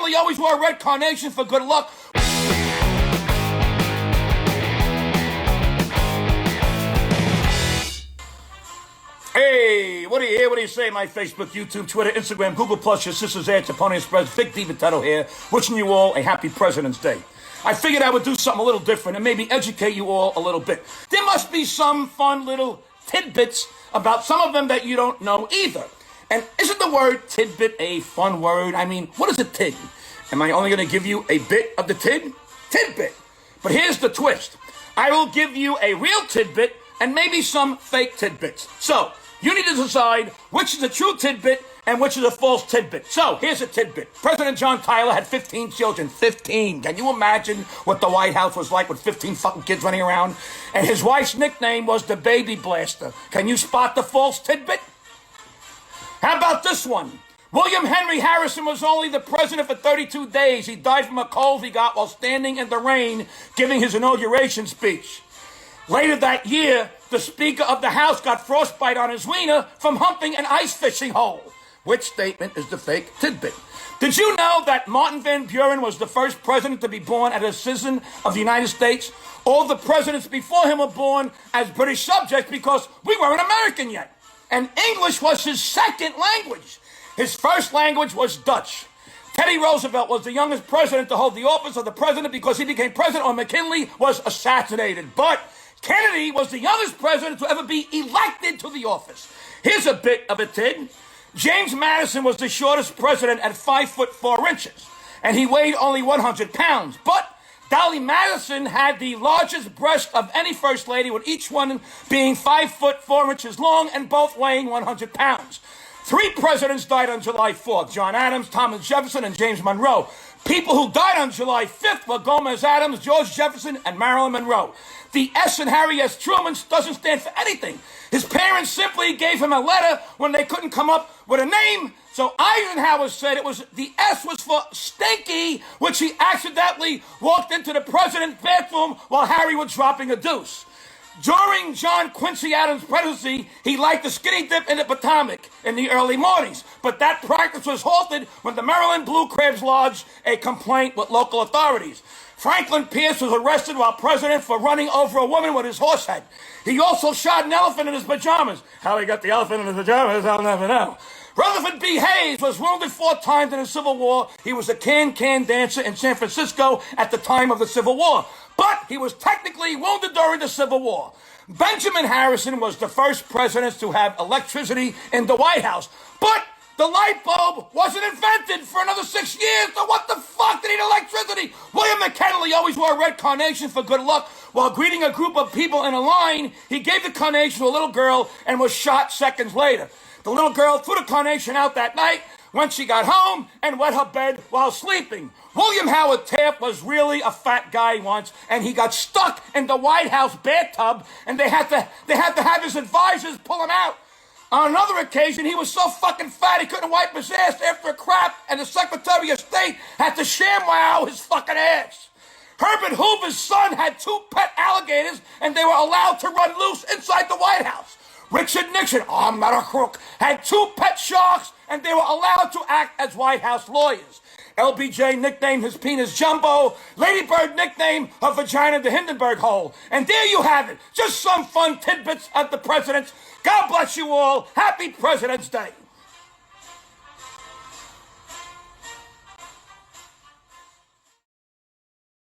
McKinley always wore a red carnation for good luck. Hey, what do you hear? What do you say? My Facebook, YouTube, Twitter, Instagram, Google+, your sister's aunts, opponents, spreads. Vic Dibitetto here, wishing you all a happy President's Day. I figured I would do something a little different and maybe educate you all a little bit. There must be some fun little tidbits about some of them that you don't know either. And isn't the word tidbit a fun word? I mean, what is a tid? Am I only going to give you a bit of the tidbit? But here's the twist. I will give you a real tidbit and maybe some fake tidbits. So, you need to decide which is a true tidbit and which is a false tidbit. So, here's a tidbit. President John Tyler had 15 children. 15. Can you imagine what the White House was like with 15 fucking kids running around? And his wife's nickname was the Baby Blaster. Can you spot the false tidbit? How about this one? William Henry Harrison was only the president for 32 days. He died from a cold he got while standing in the rain giving his inauguration speech. Later that year, the Speaker of the House got frostbite on his wiener from humping an ice fishing hole. Which statement is the fake tidbit? Did you know that Martin Van Buren was the first president to be born as a citizen of the United States? All the presidents before him were born as British subjects because we weren't American yet. And English was his second language. His first language was Dutch. Teddy Roosevelt was the youngest president to hold the office of the president because he became president when McKinley was assassinated. But Kennedy was the youngest president to ever be elected to the office. Here's a bit of a tid. James Madison was the shortest president at 5'4", and he weighed only 100 pounds. But Dolly Madison had the largest breast of any first lady, with each one being 5'4" long and both weighing 100 pounds. 3 presidents died on July 4th, John Adams, Thomas Jefferson, and James Monroe. People who died on July 5th were Gomez Adams, George Jefferson, and Marilyn Monroe. The S in Harry S. Truman doesn't stand for anything. His parents simply gave him a letter when they couldn't come up with a name. So Eisenhower said the S was for stinky, which he accidentally walked into the president's bathroom while Harry was dropping a deuce. During John Quincy Adams' presidency, he liked the skinny dip in the Potomac in the early mornings. But that practice was halted when the Maryland Blue Crabs lodged a complaint with local authorities. Franklin Pierce was arrested while president for running over a woman with his horse head. He also shot an elephant in his pajamas. How he got the elephant in his pajamas, I'll never know. Rutherford B. Hayes was wounded 4 times in the Civil War. He was a can-can dancer in San Francisco at the time of the Civil War. But he was technically wounded during the Civil War. Benjamin Harrison was the first president to have electricity in the White House. But the light bulb wasn't invented for another 6 years, so what the fuck did he need electricity? William McKinley always wore a red carnation for good luck. While greeting a group of people in a line, he gave the carnation to a little girl and was shot seconds later. The little girl threw the carnation out that night when she got home and wet her bed while sleeping. William Howard Taft was really a fat guy once, and he got stuck in the White House bathtub, and they had to have his advisors pull him out. On another occasion, he was so fucking fat he couldn't wipe his ass after a crap, and the Secretary of State had to ShamWow his fucking ass. Herbert Hoover's son had 2 pet alligators, and they were allowed to run loose inside the White House. Richard Nixon, I'm not a crook, had 2 pet sharks, and they were allowed to act as White House lawyers. LBJ nicknamed his penis Jumbo. Lady Bird nicknamed her vagina the Hindenburg hole. And there you have it. Just some fun tidbits of the presidents. God bless you all. Happy President's Day.